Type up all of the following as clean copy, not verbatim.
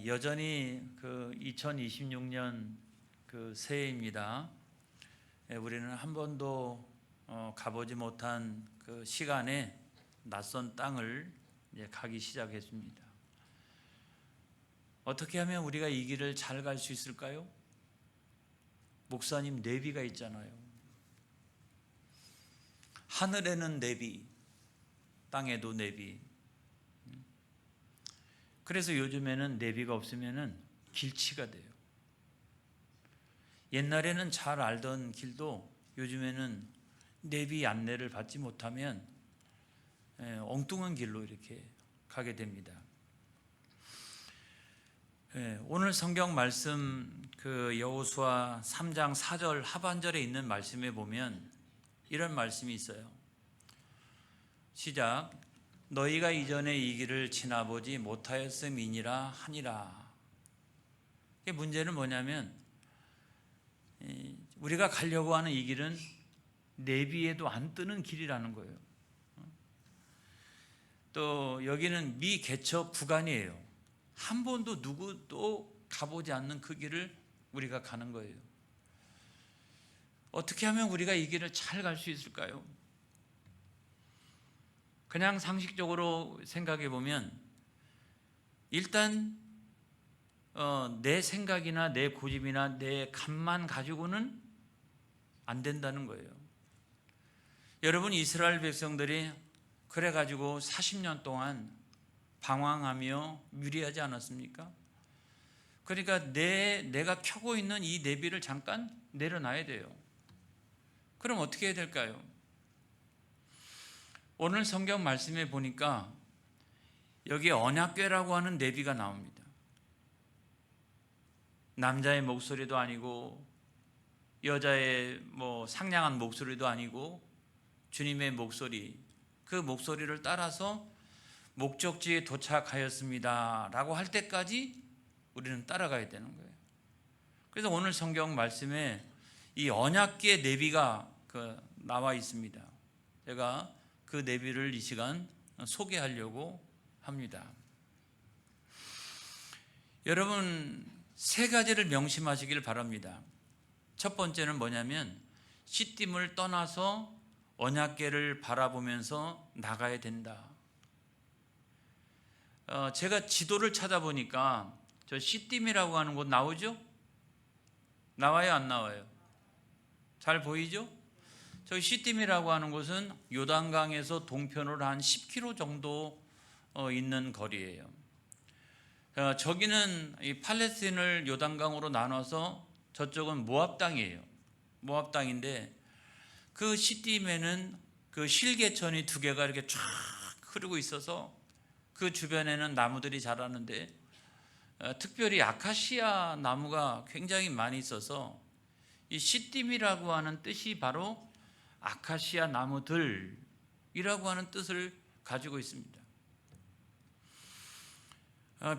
여전히 그 2026년 그 새해입니다. 우리는 한 번도 가보지 못한 그 시간에 낯선 땅을 이제 가기 시작했습니다. 어떻게 하면 우리가 이 길을 잘 갈 수 있을까요? 목사님 내비가 있잖아요. 하늘에는 내비, 땅에도 내비. 그래서 요즘에는 내비가 없으면 길치가 돼요. 옛날에는 잘 알던 길도 요즘에는 내비 안내를 받지 못하면 엉뚱한 길로 이렇게 가게 됩니다. 오늘 성경 말씀 그 여호수아 3장 4절 하반절에 있는 말씀에 보면 이런 말씀이 있어요. 시작. 너희가 이전에 이 길을 지나보지 못하였음이니라 하니라. 문제는 뭐냐면 우리가 가려고 하는 이 길은 내비에도 안 뜨는 길이라는 거예요. 또 여기는 미개척 구간이에요. 한 번도 누구도 가보지 않는 그 길을 우리가 가는 거예요. 어떻게 하면 우리가 이 길을 잘 갈 수 있을까요? 그냥 상식적으로 생각해 보면 일단 내 생각이나 내 고집이나 내 감만 가지고는 안 된다는 거예요. 여러분, 이스라엘 백성들이 그래가지고 40년 동안 방황하며 유리하지 않았습니까? 그러니까 내가 켜고 있는 이 내비를 잠깐 내려놔야 돼요. 그럼 어떻게 해야 될까요? 오늘 성경 말씀에 보니까 여기 언약궤라고 하는 내비가 나옵니다. 남자의 목소리도 아니고 여자의 상냥한 목소리도 아니고 주님의 목소리, 그 목소리를 따라서 목적지에 도착하였습니다 라고 할 때까지 우리는 따라가야 되는 거예요. 그래서 오늘 성경 말씀에 이 언약궤 내비가 나와 있습니다. 제가 그 내비를 이 시간 소개하려고 합니다. 여러분, 세 가지를 명심하시길 바랍니다. 첫 번째는 뭐냐면 시딤을 떠나서 언약궤를 바라보면서 나가야 된다. 제가 지도를 찾아보니까 저 시딤이라고 하는 곳 나오죠? 나와요, 안 나와요? 잘 보이죠? 저 시딤이라고 하는 곳은 요단강에서 동편으로 한 10km 정도 있는 거리예요. 저기는 이 팔레스틴을 요단강으로 나눠서 저쪽은 모압 땅이에요. 모압 땅인데 그 시딤에는 그 실개천이 두 개가 이렇게 쫙 흐르고 있어서 그 주변에는 나무들이 자라는데 특별히 아카시아 나무가 굉장히 많이 있어서 이 시딤이라고 하는 뜻이 바로 아카시아 나무들이라고 하는 뜻을 가지고 있습니다.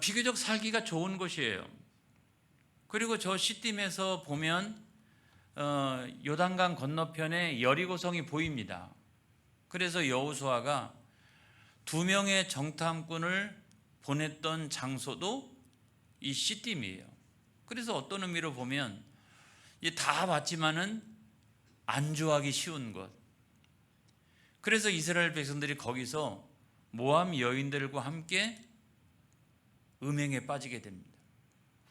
비교적 살기가 좋은 곳이에요. 그리고 저 시딤에서 보면 요단강 건너편에 여리고성이 보입니다. 그래서 여호수아가 2명의 정탐꾼을 보냈던 장소도 이 시딤이에요. 그래서 어떤 의미로 보면 다 봤지만은 안주하기 쉬운 것. 그래서 이스라엘 백성들이 거기서 모압 여인들과 함께 음행에 빠지게 됩니다.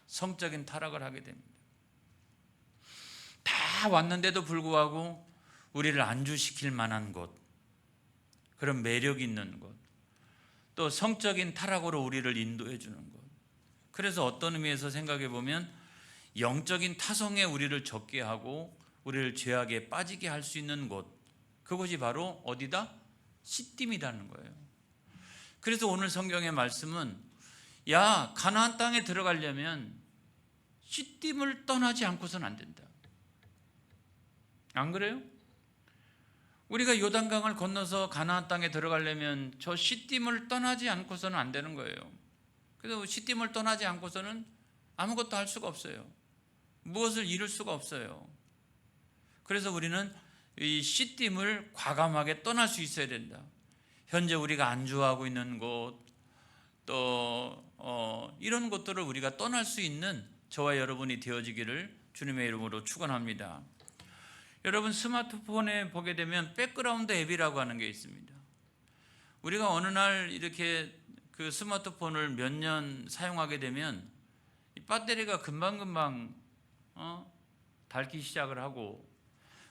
성적인 타락을 하게 됩니다. 다 왔는데도 불구하고 우리를 안주시킬 만한 곳, 그런 매력 있는 곳, 또 성적인 타락으로 우리를 인도해 주는 곳. 그래서 어떤 의미에서 생각해 보면 영적인 타성에 우리를 적게 하고 우리를 죄악에 빠지게 할 수 있는 곳, 그것이 바로 어디다? 시딤이라는 거예요. 그래서 오늘 성경의 말씀은 가나안 땅에 들어가려면 시딤을 떠나지 않고서는 안 된다. 안 그래요? 우리가 요단강을 건너서 가나안 땅에 들어가려면 저 시딤을 떠나지 않고서는 안 되는 거예요. 그래서 시딤을 떠나지 않고서는 아무것도 할 수가 없어요. 무엇을 이룰 수가 없어요. 그래서 우리는 이 시딤을 과감하게 떠날 수 있어야 된다. 현재 우리가 안주하고 있는 곳, 또 이런 것들을 우리가 떠날 수 있는 저와 여러분이 되어지기를 주님의 이름으로 축원합니다. 여러분, 스마트폰에 보게 되면 백그라운드 앱이라고 하는 게 있습니다. 우리가 어느 날 이렇게 그 스마트폰을 몇 년 사용하게 되면 이 배터리가 금방금방 닳기 시작을 하고,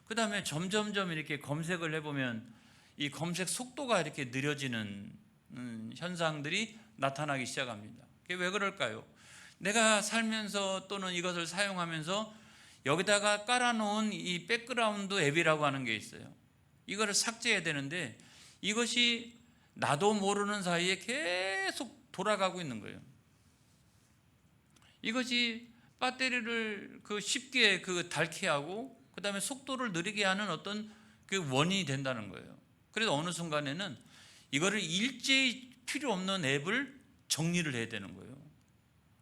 그 다음에 점점점 이렇게 검색을 해보면 이 검색 속도가 이렇게 느려지는 현상들이 나타나기 시작합니다. 그게 왜 그럴까요? 내가 살면서 또는 이것을 사용하면서 여기다가 깔아놓은 이 백그라운드 앱이라고 하는 게 있어요. 이거를 삭제해야 되는데 이것이 나도 모르는 사이에 계속 돌아가고 있는 거예요. 이것이 배터리를 쉽게 닳게 하고 그 다음에 속도를 느리게 하는 어떤 그 원인이 된다는 거예요. 그래서 어느 순간에는 이거를 일제히 필요 없는 앱을 정리를 해야 되는 거예요.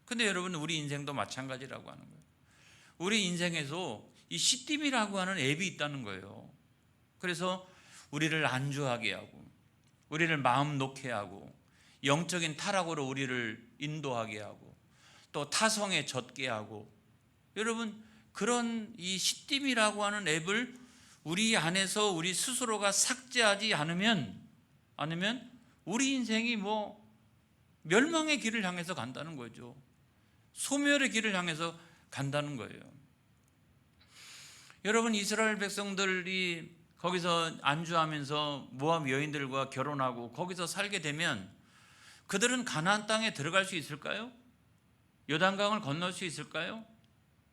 근데 여러분, 우리 인생도 마찬가지라고 하는 거예요. 우리 인생에서 이 CDM이라고 하는 앱이 있다는 거예요. 그래서 우리를 안주하게 하고, 우리를 마음 놓게 하고, 영적인 타락으로 우리를 인도하게 하고, 또 타성에 젖게 하고. 여러분, 그런 이 CDM이라고 하는 앱을 우리 안에서 우리 스스로가 삭제하지 않으면 우리 인생이 멸망의 길을 향해서 간다는 거죠. 소멸의 길을 향해서 간다는 거예요. 여러분, 이스라엘 백성들이 거기서 안주하면서 모압 여인들과 결혼하고 거기서 살게 되면 그들은 가나안 땅에 들어갈 수 있을까요? 요단강을 건널 수 있을까요?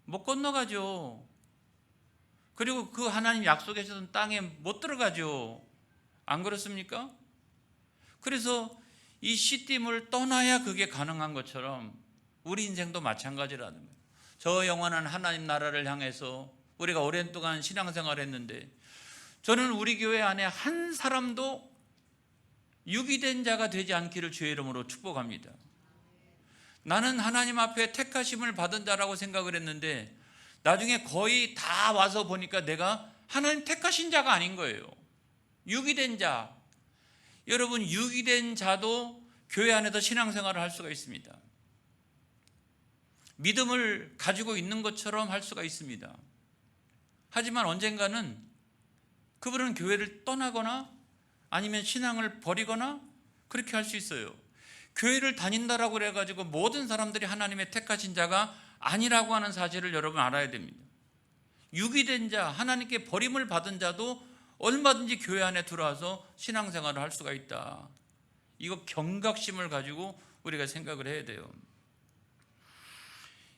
못 건너가죠. 그리고 그 하나님 약속해 주신 땅에 못 들어가죠. 안 그렇습니까? 그래서 이 시딤을 떠나야 그게 가능한 것처럼 우리 인생도 마찬가지라는 거예요. 저 영원한 하나님 나라를 향해서 우리가 오랜 동안 신앙생활을 했는데, 저는 우리 교회 안에 한 사람도 유기된 자가 되지 않기를 주의 이름으로 축복합니다. 나는 하나님 앞에 택하심을 받은 자라고 생각을 했는데 나중에 거의 다 와서 보니까 내가 하나님 택하신 자가 아닌 거예요. 유기된 자. 여러분, 유기된 자도 교회 안에서 신앙생활을 할 수가 있습니다. 믿음을 가지고 있는 것처럼 할 수가 있습니다. 하지만 언젠가는 그분은 교회를 떠나거나 아니면 신앙을 버리거나 그렇게 할 수 있어요. 교회를 다닌다라고 그래가지고 모든 사람들이 하나님의 택하신 자가 아니라고 하는 사실을 여러분 알아야 됩니다. 유기된 자, 하나님께 버림을 받은 자도 얼마든지 교회 안에 들어와서 신앙생활을 할 수가 있다. 이거 경각심을 가지고 우리가 생각을 해야 돼요.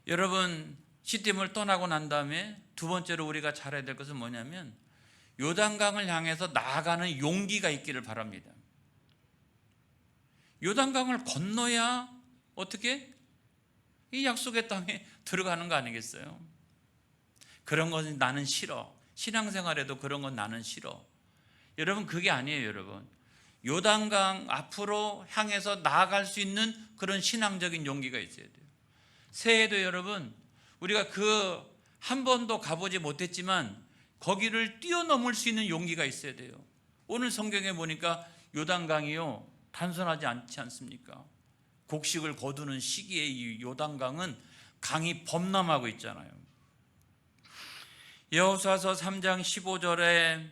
여러분, 시딤을 떠나고 난 다음에 두 번째로 우리가 잘해야 될 것은 뭐냐면 요단강을 향해서 나아가는 용기가 있기를 바랍니다. 요단강을 건너야 어떻게? 이 약속의 땅에 들어가는 거 아니겠어요? 그런 것은 나는 싫어. 신앙생활에도 그런 건 나는 싫어. 여러분, 그게 아니에요. 여러분, 요단강 앞으로 향해서 나아갈 수 있는 그런 신앙적인 용기가 있어야 돼요. 새해에도 여러분, 우리가 한 번도 가보지 못했지만 거기를 뛰어넘을 수 있는 용기가 있어야 돼요. 오늘 성경에 보니까 요단강이요, 단순하지 않지 않습니까? 곡식을 거두는 시기에 이 요단강은 강이 범람하고 있잖아요. 여호수아서 3장 15절의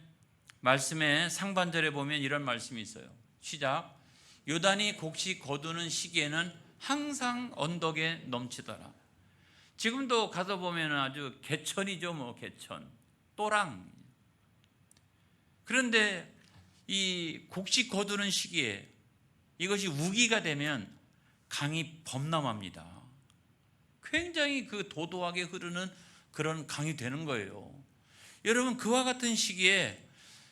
말씀에 상반절에 보면 이런 말씀이 있어요. 시작. 요단이 곡식 거두는 시기에는 항상 언덕에 넘치더라. 지금도 가서 보면 아주 개천이죠. 개천, 또랑. 그런데 이 곡식 거두는 시기에 이것이 우기가 되면 강이 범람합니다. 굉장히 도도하게 흐르는 그런 강이 되는 거예요. 여러분, 그와 같은 시기에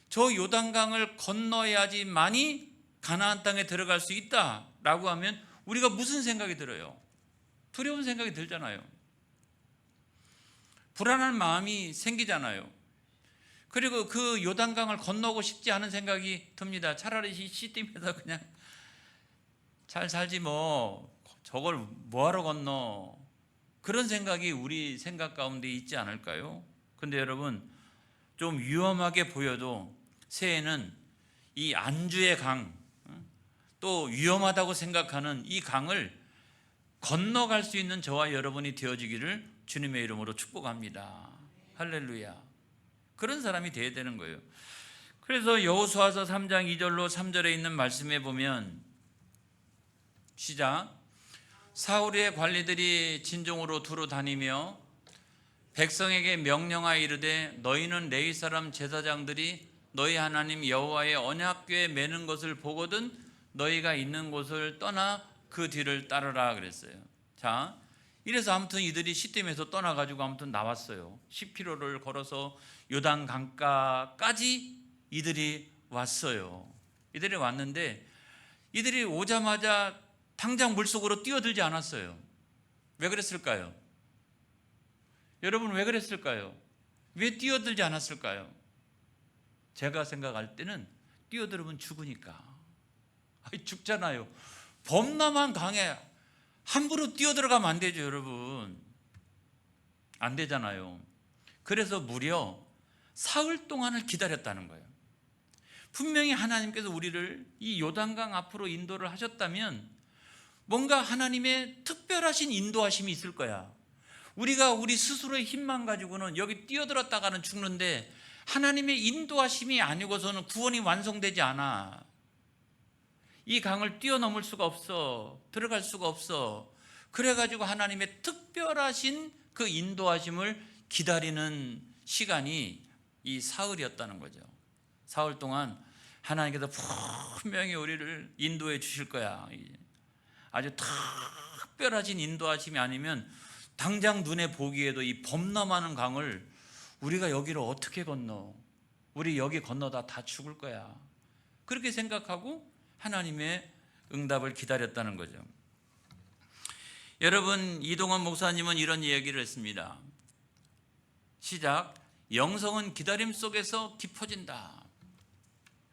저 요단강을 건너야지만이 가나안 땅에 들어갈 수 있다라고 하면 우리가 무슨 생각이 들어요? 두려운 생각이 들잖아요. 불안한 마음이 생기잖아요. 그리고 그 요단강을 건너고 싶지 않은 생각이 듭니다. 차라리 시딤에서 그냥 잘 살지 저걸 뭐하러 건너. 그런 생각이 우리 생각 가운데 있지 않을까요? 근데 여러분, 좀 위험하게 보여도 새해는 이 안주의 강, 또 위험하다고 생각하는 이 강을 건너갈 수 있는 저와 여러분이 되어지기를 주님의 이름으로 축복합니다. 할렐루야. 그런 사람이 되어야 되는 거예요. 그래서 여호수아서 3장 2절로 3절에 있는 말씀에 보면 시작. 사울의 관리들이 진종으로 두루 다니며 백성에게 명령하여 이르되 너희는 레위 사람 제사장들이 너희 하나님 여호와의 언약궤에 매는 것을 보거든 너희가 있는 곳을 떠나 그 뒤를 따르라 그랬어요. 자, 이래서 아무튼 이들이 시딤에서 떠나가지고 아무튼 나왔어요. 10km를 걸어서 요단 강가까지 이들이 왔어요. 이들이 왔는데 이들이 오자마자 당장 물속으로 뛰어들지 않았어요. 왜 그랬을까요? 여러분 왜 그랬을까요? 왜 뛰어들지 않았을까요? 제가 생각할 때는 뛰어들으면 죽으니까. 죽잖아요. 범람한 강에 함부로 뛰어들어가면 안 되죠, 여러분. 안 되잖아요. 그래서 무려 사흘 동안을 기다렸다는 거예요. 분명히 하나님께서 우리를 이 요단강 앞으로 인도를 하셨다면 뭔가 하나님의 특별하신 인도하심이 있을 거야. 우리가 우리 스스로의 힘만 가지고는 여기 뛰어들었다가는 죽는데 하나님의 인도하심이 아니고서는 구원이 완성되지 않아. 이 강을 뛰어넘을 수가 없어. 들어갈 수가 없어. 그래가지고 하나님의 특별하신 그 인도하심을 기다리는 시간이 이 사흘이었다는 거죠. 사흘 동안 하나님께서 분명히 우리를 인도해 주실 거야. 아주 특별하신 인도하심이 아니면 당장 눈에 보기에도 이 범람하는 강을 우리가 여기를 어떻게 건너? 우리 여기 건너다 다 죽을 거야. 그렇게 생각하고 하나님의 응답을 기다렸다는 거죠. 여러분, 이동원 목사님은 이런 얘기를 했습니다. 시작. 영성은 기다림 속에서 깊어진다.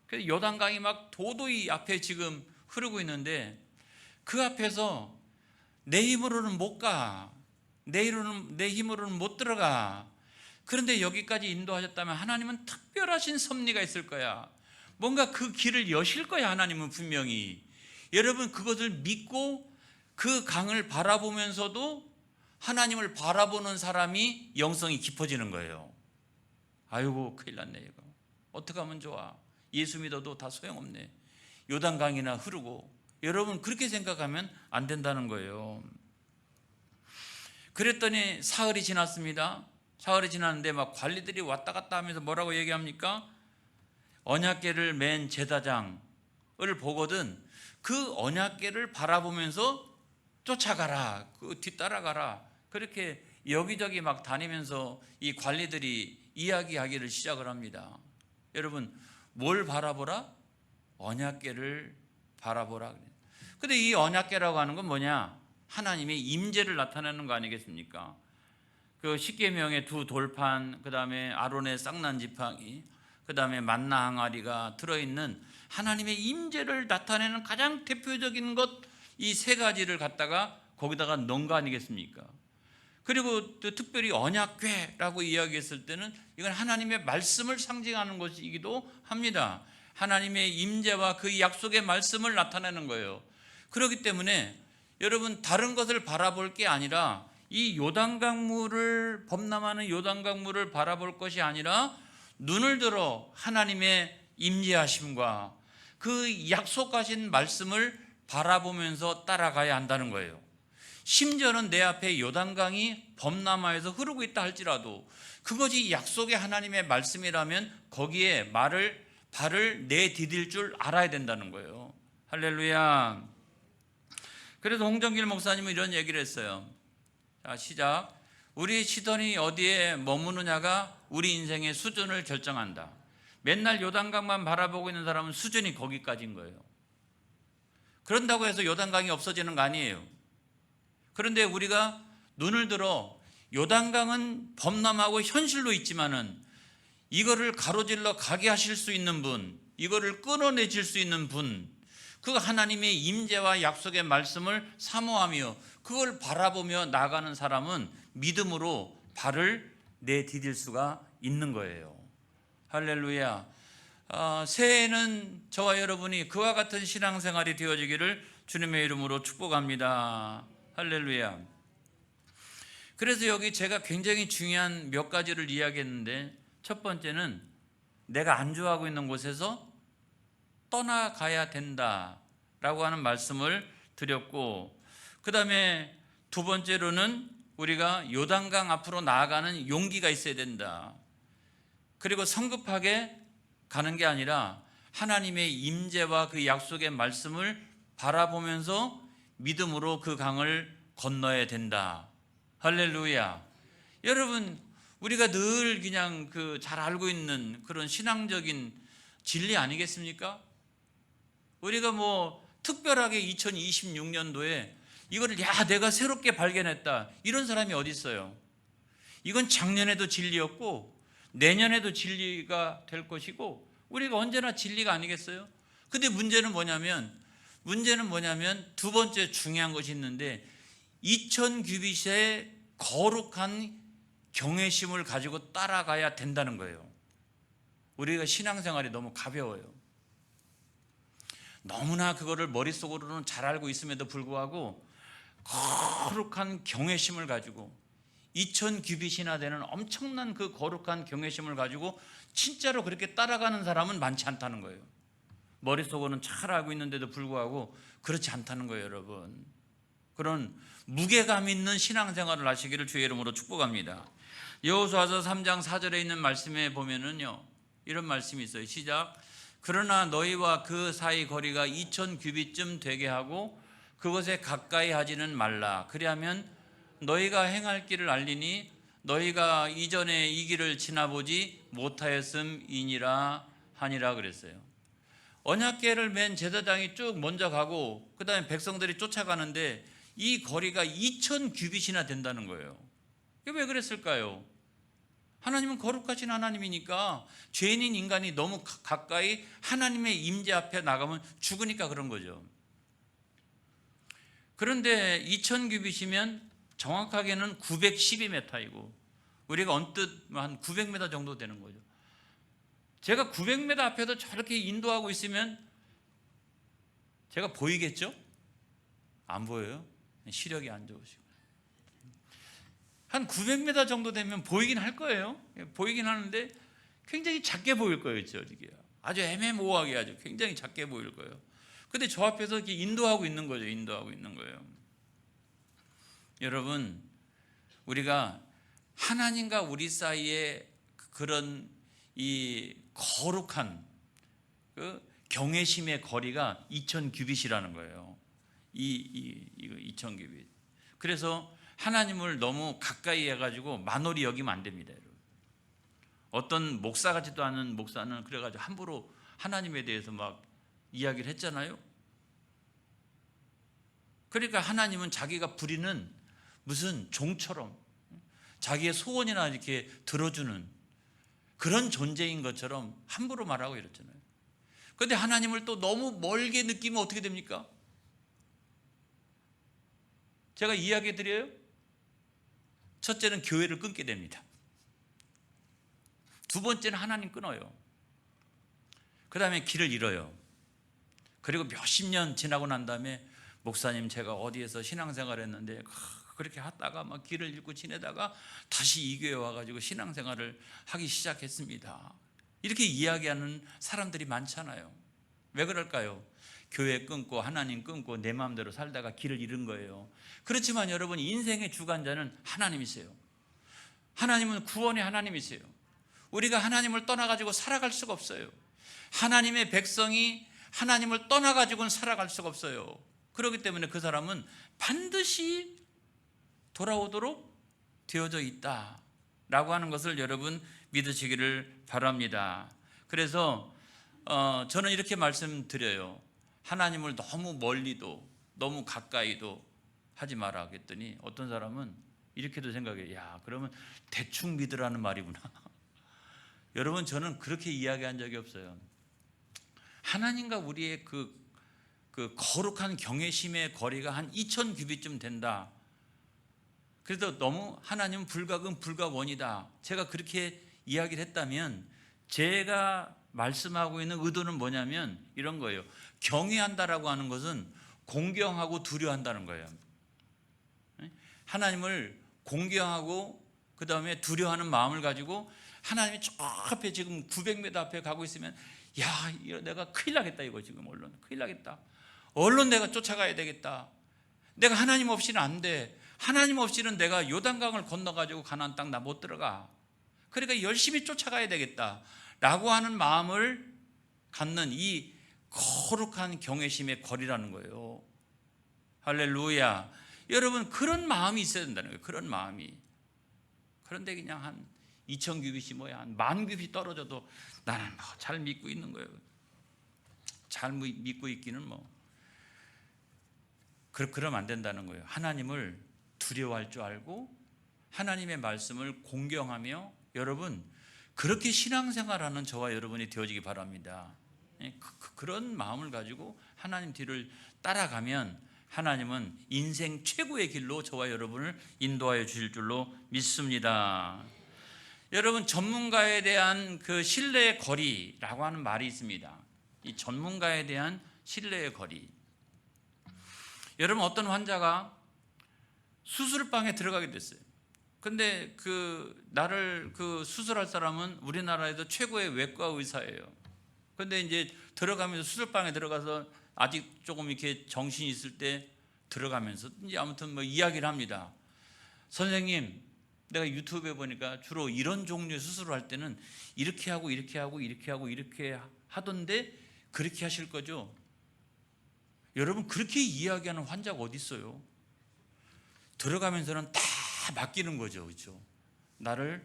그래서 요단강이 막 도도히 앞에 지금 흐르고 있는데 그 앞에서 내 힘으로는 못 가. 내 힘으로는 못 들어가. 그런데 여기까지 인도하셨다면 하나님은 특별하신 섭리가 있을 거야. 뭔가 그 길을 여실 거야, 하나님은 분명히. 여러분, 그것을 믿고 그 강을 바라보면서도 하나님을 바라보는 사람이 영성이 깊어지는 거예요. 아이고, 큰일 났네 이거. 어떻게 하면 좋아? 예수 믿어도 다 소용없네. 요단강이나 흐르고. 여러분, 그렇게 생각하면 안 된다는 거예요. 그랬더니 사흘이 지났습니다. 사흘이 지났는데 막 관리들이 왔다 갔다 하면서 뭐라고 얘기합니까? 언약궤를 맨 제사장을 보거든 그 언약궤를 바라보면서 쫓아가라, 그 뒤따라가라. 그렇게 여기저기 막 다니면서 이 관리들이 이야기하기를 시작을 합니다. 여러분, 뭘 바라보라? 언약궤를 바라보라. 근데 이 언약궤라고 하는 건 뭐냐? 하나님의 임재를 나타내는 거 아니겠습니까? 그 십계명의 두 돌판, 그 다음에 아론의 쌍난 지팡이, 그 다음에 만나 항아리가 들어있는 하나님의 임재를 나타내는 가장 대표적인 것, 이 세 가지를 갖다가 거기다가 넣은 거 아니겠습니까? 그리고 또 특별히 언약궤라고 이야기했을 때는 이건 하나님의 말씀을 상징하는 것이기도 합니다. 하나님의 임재와 그 약속의 말씀을 나타내는 거예요. 그렇기 때문에 여러분, 다른 것을 바라볼 게 아니라 이 요단강물을, 범람하는 요단강물을 바라볼 것이 아니라 눈을 들어 하나님의 임재하심과 그 약속하신 말씀을 바라보면서 따라가야 한다는 거예요. 심지어는 내 앞에 요단강이 범람하여서 흐르고 있다 할지라도 그것이 약속의 하나님의 말씀이라면 거기에 발을 내디딜 줄 알아야 된다는 거예요. 할렐루야. 그래서 홍정길 목사님은 이런 얘기를 했어요. 자, 시작. 우리 시선이 어디에 머무느냐가 우리 인생의 수준을 결정한다. 맨날 요단강만 바라보고 있는 사람은 수준이 거기까지인 거예요. 그런다고 해서 요단강이 없어지는 거 아니에요. 그런데 우리가 눈을 들어 요단강은 범람하고 현실로 있지만은 이거를 가로질러 가게 하실 수 있는 분, 이거를 끊어내실 수 있는 분, 그 하나님의 임재와 약속의 말씀을 사모하며 그걸 바라보며 나가는 사람은 믿음으로 발을 내디딜 수가 있는 거예요. 할렐루야. 새해에는 저와 여러분이 그와 같은 신앙생활이 되어지기를 주님의 이름으로 축복합니다. 할렐루야. 그래서 여기 제가 굉장히 중요한 몇 가지를 이야기했는데, 첫 번째는 내가 안주하고 있는 곳에서 떠나가야 된다라고 하는 말씀을 드렸고, 그 다음에 두 번째로는 우리가 요단강 앞으로 나아가는 용기가 있어야 된다. 그리고 성급하게 가는 게 아니라 하나님의 임재와 그 약속의 말씀을 바라보면서 믿음으로 그 강을 건너야 된다. 할렐루야. 여러분, 우리가 늘 그냥 잘 알고 있는 그런 신앙적인 진리 아니겠습니까? 우리가 특별하게 2026년도에 이거를 내가 새롭게 발견했다, 이런 사람이 어디 있어요? 이건 작년에도 진리였고 내년에도 진리가 될 것이고 우리가 언제나 진리가 아니겠어요? 근데 문제는 뭐냐면 두 번째 중요한 것이 있는데, 2000규빗의 거룩한 경외심을 가지고 따라가야 된다는 거예요. 우리가 신앙생활이 너무 가벼워요. 너무나 그거를 머릿속으로는 잘 알고 있음에도 불구하고 거룩한 경외심을 가지고 2000규빗이나 되는 엄청난 그 거룩한 경외심을 가지고 진짜로 그렇게 따라가는 사람은 많지 않다는 거예요. 머릿속으로는 잘 알고 있는데도 불구하고 그렇지 않다는 거예요, 여러분. 그런 무게감 있는 신앙생활을 하시기를 주의 이름으로 축복합니다. 여호수아서 3장 4절에 있는 말씀에 보면은요, 이런 말씀이 있어요. 시작. 그러나 너희와 그 사이 거리가 2000규빗쯤 되게 하고 그것에 가까이 하지는 말라. 그리하면 너희가 행할 길을 알리니 너희가 이전에 이 길을 지나보지 못하였음이니라 하니라 그랬어요. 언약궤를 맨 제사장이 쭉 먼저 가고 그 다음에 백성들이 쫓아가는데 이 거리가 2000규빗이나 된다는 거예요. 이게 왜 그랬을까요? 하나님은 거룩하신 하나님이니까 죄인인 인간이 너무 가까이 하나님의 임재 앞에 나가면 죽으니까 그런 거죠. 그런데 2000규빗이면 정확하게는 912m이고 우리가 언뜻 한 900m 정도 되는 거죠. 제가 900m 앞에도 저렇게 인도하고 있으면 제가 보이겠죠? 안 보여요. 시력이 안 좋으시고. 한 900m 정도 되면 보이긴 할 거예요. 보이긴 하는데 굉장히 작게 보일 거예요. 저기요. 아주 애매모호하게 아주 굉장히 작게 보일 거예요. 근데 저 앞에서 이렇게 인도하고 있는 거죠. 인도하고 있는 거예요. 여러분, 우리가 하나님과 우리 사이에 그런 이 거룩한 그 경외심의 거리가 2000규빗이라는 거예요. 이거 2000규빗. 그래서 하나님을 너무 가까이 해가지고 만홀히 여기면 안 됩니다, 여러분. 어떤 목사 같지도 않은 목사는 그래가지고 함부로 하나님에 대해서 막 이야기를 했잖아요. 그러니까 하나님은 자기가 부리는 무슨 종처럼 자기의 소원이나 이렇게 들어주는 그런 존재인 것처럼 함부로 말하고 이랬잖아요. 그런데 하나님을 또 너무 멀게 느끼면 어떻게 됩니까? 제가 이야기 드려요. 첫째는 교회를 끊게 됩니다. 두 번째는 하나님 끊어요. 그 다음에 길을 잃어요. 그리고 몇십 년 지나고 난 다음에 목사님, 제가 어디에서 신앙생활 했는데 그렇게 하다가 막 길을 잃고 지내다가 다시 이 교회에 와가지고 신앙생활을 하기 시작했습니다. 이렇게 이야기하는 사람들이 많잖아요. 왜 그럴까요? 교회 끊고 하나님 끊고 내 마음대로 살다가 길을 잃은 거예요. 그렇지만 여러분, 인생의 주관자는 하나님이세요. 하나님은 구원의 하나님이세요. 우리가 하나님을 떠나가지고 살아갈 수가 없어요. 하나님의 백성이 하나님을 떠나가지고는 살아갈 수가 없어요. 그렇기 때문에 그 사람은 반드시 돌아오도록 되어져 있다라고 하는 것을 여러분 믿으시기를 바랍니다. 그래서 저는 이렇게 말씀드려요. 하나님을 너무 멀리도 너무 가까이도 하지 마라 했더니 어떤 사람은 이렇게도 생각해요. 야, 그러면 대충 믿으라는 말이구나. 여러분, 저는 그렇게 이야기한 적이 없어요. 하나님과 우리의 그 거룩한 경외심의 거리가 한 2000규빗쯤 된다. 그래도 너무 하나님은 불가금 불가원이다. 제가 그렇게 이야기를 했다면 제가 말씀하고 있는 의도는 뭐냐면 이런 거예요. 경외한다라고 하는 것은 공경하고 두려워한다는 거예요. 하나님을 공경하고 그 다음에 두려워하는 마음을 가지고 하나님이 저 앞에 지금 900m 앞에 가고 있으면 야, 이거 내가 큰일 나겠다. 이거 지금 얼른 큰일 나겠다. 얼른 내가 쫓아가야 되겠다. 내가 하나님 없이는 안 돼. 하나님 없이는 내가 요단강을 건너가지고 가나안 땅 나 못 들어가. 그러니까 열심히 쫓아가야 되겠다 라고 하는 마음을 갖는 이 거룩한 경외심의 거리라는 거예요. 할렐루야. 여러분, 그런 마음이 있어야 된다는 거예요. 그런 마음이. 그런데 그냥 한 2000규빗이 뭐야, 한 10,000규빗 떨어져도 나는 잘 믿고 있는 거예요. 잘 믿고 있기는 그러면 안 된다는 거예요. 하나님을 두려워할 줄 알고 하나님의 말씀을 공경하며, 여러분, 그렇게 신앙생활하는 저와 여러분이 되어지기 바랍니다. 그런 마음을 가지고 하나님 뒤를 따라가면 하나님은 인생 최고의 길로 저와 여러분을 인도하여 주실 줄로 믿습니다. 여러분, 전문가에 대한 그 신뢰의 거리라고 하는 말이 있습니다. 이 전문가에 대한 신뢰의 거리. 여러분, 어떤 환자가 수술방에 들어가게 됐어요. 근데 나를 수술할 사람은 우리나라에도 최고의 외과 의사예요. 근데 이제 들어가면서 수술방에 들어가서 아직 조금 이렇게 정신이 있을 때 들어가면서 이제 아무튼 이야기를 합니다. 선생님, 내가 유튜브에 보니까 주로 이런 종류의 수술을 할 때는 이렇게 하고 이렇게 하고 이렇게 하고 이렇게 하던데 그렇게 하실 거죠? 여러분, 그렇게 이야기하는 환자가 어디 있어요? 들어가면서는 다 맡기는 거죠, 그렇죠? 나를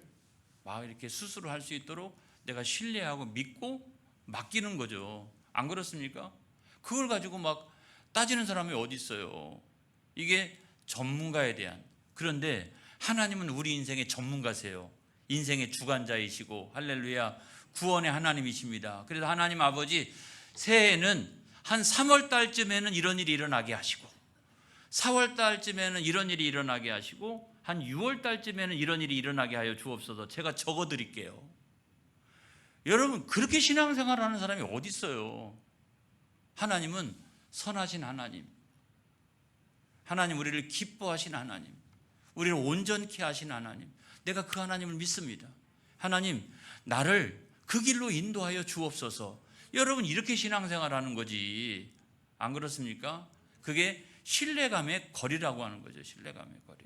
막 이렇게 수술을 할 수 있도록 내가 신뢰하고 믿고 맡기는 거죠. 안 그렇습니까? 그걸 가지고 막 따지는 사람이 어디 있어요? 이게 전문가에 대한. 그런데 하나님은 우리 인생의 전문가세요. 인생의 주관자이시고, 할렐루야, 구원의 하나님이십니다. 그래서 하나님 아버지, 새해에는 한 3월 달쯤에는 이런 일이 일어나게 하시고, 4월 달쯤에는 이런 일이 일어나게 하시고, 한 6월 달쯤에는 이런 일이 일어나게 하여 주옵소서. 제가 적어 드릴게요. 여러분, 그렇게 신앙생활하는 사람이 어디 있어요? 하나님은 선하신 하나님, 하나님, 우리를 기뻐하신 하나님, 우리를 온전케 하신 하나님, 내가 그 하나님을 믿습니다. 하나님, 나를 그 길로 인도하여 주옵소서. 여러분, 이렇게 신앙생활하는 거지, 안 그렇습니까? 그게 신뢰감의 거리라고 하는 거죠. 신뢰감의 거리.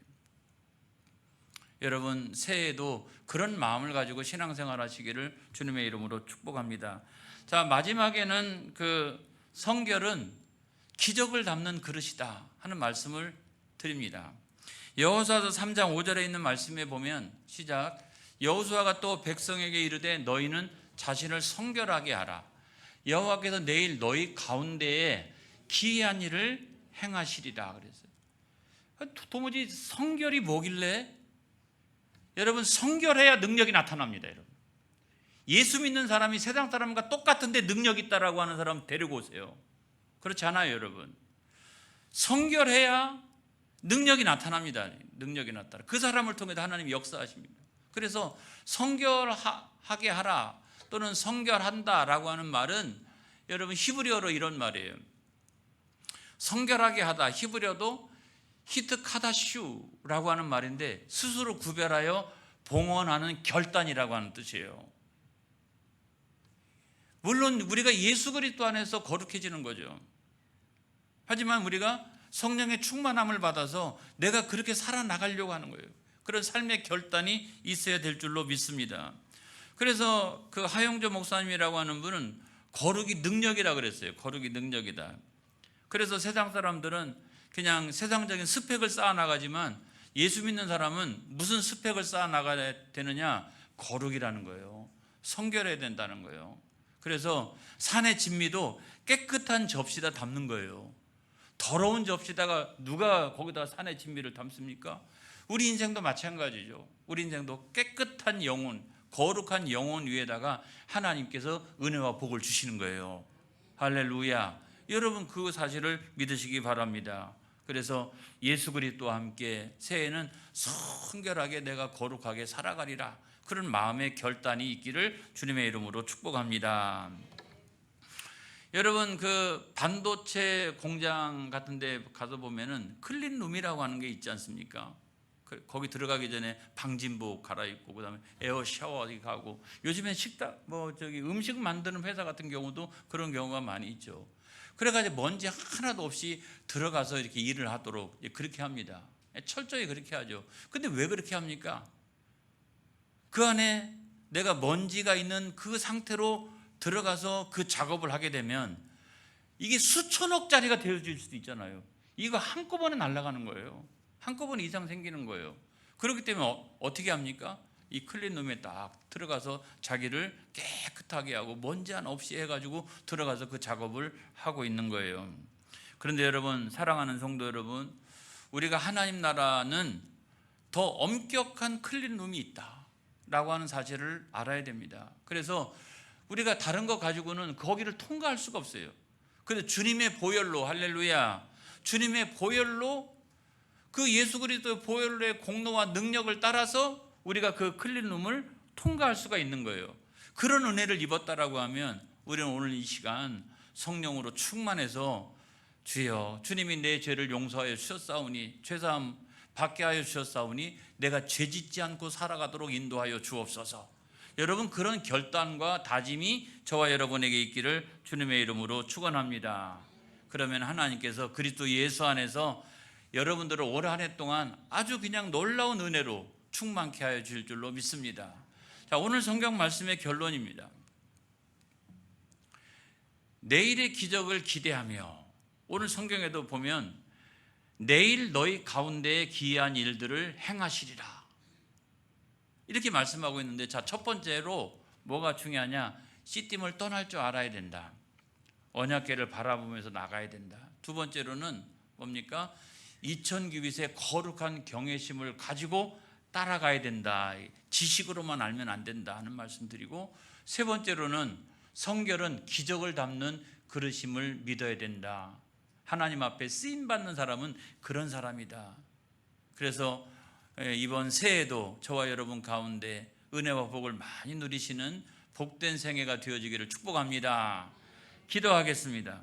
여러분, 새해에도 그런 마음을 가지고 신앙생활 하시기를 주님의 이름으로 축복합니다. 자, 마지막에는 성결은 기적을 담는 그릇이다 하는 말씀을 드립니다. 여호수아서 3장 5절에 있는 말씀에 보면, 시작, 여호수아가 또 백성에게 이르되 너희는 자신을 성결하게 하라. 여호와께서 내일 너희 가운데에 기이한 일을 행하시리라 그랬어요. 도무지 성결이 뭐길래? 여러분, 성결해야 능력이 나타납니다. 여러분, 예수 믿는 사람이 세상 사람과 똑같은데 능력 있다라고 하는 사람 데리고 오세요. 그렇지 않아요, 여러분. 성결해야 능력이 나타납니다. 능력이 나타나. 그 사람을 통해서 하나님이 역사하십니다. 그래서 성결하게 하라 또는 성결한다라고 하는 말은, 여러분, 히브리어로 이런 말이에요. 성결하게 하다, 히브리어도 히트카다슈라고 하는 말인데, 스스로 구별하여 봉헌하는 결단이라고 하는 뜻이에요. 물론 우리가 예수 그리스도 안에서 거룩해지는 거죠. 하지만 우리가 성령의 충만함을 받아서 내가 그렇게 살아나가려고 하는 거예요. 그런 삶의 결단이 있어야 될 줄로 믿습니다. 그래서 그 하영조 목사님이라고 하는 분은 거룩이 능력이라 그랬어요. 거룩이 능력이다. 그래서 세상 사람들은 그냥 세상적인 스펙을 쌓아나가지만, 예수 믿는 사람은 무슨 스펙을 쌓아나가야 되느냐? 거룩이라는 거예요. 성결해야 된다는 거예요. 그래서 산의 진미도 깨끗한 접시다 담는 거예요. 더러운 접시다가 누가 거기다가 산의 진미를 담습니까? 우리 인생도 마찬가지죠. 우리 인생도 깨끗한 영혼, 거룩한 영혼 위에다가 하나님께서 은혜와 복을 주시는 거예요. 할렐루야. 여러분, 그 사실을 믿으시기 바랍니다. 그래서 예수 그리스도와 함께 새해에는 성결하게 내가 거룩하게 살아가리라, 그런 마음의 결단이 있기를 주님의 이름으로 축복합니다. 여러분, 그 반도체 공장 같은 데 가서 보면은 클린룸이라고 하는 게 있지 않습니까? 거기 들어가기 전에 방진복 갈아입고 그다음에 에어 샤워 가고, 요즘엔 식당 음식 만드는 회사 같은 경우도 그런 경우가 많이 있죠. 그래가지고 먼지 하나도 없이 들어가서 이렇게 일을 하도록 그렇게 합니다. 철저히 그렇게 하죠. 근데 왜 그렇게 합니까? 그 안에 내가 먼지가 있는 그 상태로 들어가서 그 작업을 하게 되면 이게 수천억짜리가 되어질 수도 있잖아요. 이거 한꺼번에 날아가는 거예요. 한꺼번에 이상 생기는 거예요. 그렇기 때문에 어떻게 합니까? 이 클린룸에 딱 들어가서 자기를 깨끗하게 하고 먼지 하나 없이 해가지고 들어가서 그 작업을 하고 있는 거예요. 그런데 여러분, 사랑하는 성도 여러분, 우리가 하나님 나라는 더 엄격한 클린룸이 있다라고 하는 사실을 알아야 됩니다. 그래서 우리가 다른 거 가지고는 거기를 통과할 수가 없어요. 그래서 주님의 보혈로, 할렐루야, 주님의 보혈로, 그 예수 그리스도의 보혈의 공로와 능력을 따라서 우리가 그 클린룸을 통과할 수가 있는 거예요. 그런 은혜를 입었다라고 하면 우리는 오늘 이 시간 성령으로 충만해서 주여, 주님이 내 죄를 용서하여 주셨사오니, 죄사함 받게 하여 주셨사오니 내가 죄짓지 않고 살아가도록 인도하여 주옵소서. 여러분, 그런 결단과 다짐이 저와 여러분에게 있기를 주님의 이름으로 축원합니다. 그러면 하나님께서 그리스도 예수 안에서 여러분들을 올 한 해 동안 아주 그냥 놀라운 은혜로 충만케 하여 주실 줄로 믿습니다. 자, 오늘 성경 말씀의 결론입니다. 내일의 기적을 기대하며, 오늘 성경에도 보면 내일 너희 가운데에 기이한 일들을 행하시리라 이렇게 말씀하고 있는데, 자, 첫 번째로 뭐가 중요하냐? 씨띠을 떠날 줄 알아야 된다. 언약궤를 바라보면서 나가야 된다. 두 번째로는 뭡니까? 2000규빗의 거룩한 경외심을 가지고 따라가야 된다. 지식으로만 알면 안 된다 하는 말씀 드리고, 세 번째로는 성결은 기적을 담는 그릇임을 믿어야 된다. 하나님 앞에 쓰임받는 사람은 그런 사람이다. 그래서 이번 새해도 저와 여러분 가운데 은혜와 복을 많이 누리시는 복된 생애가 되어지기를 축복합니다. 기도하겠습니다.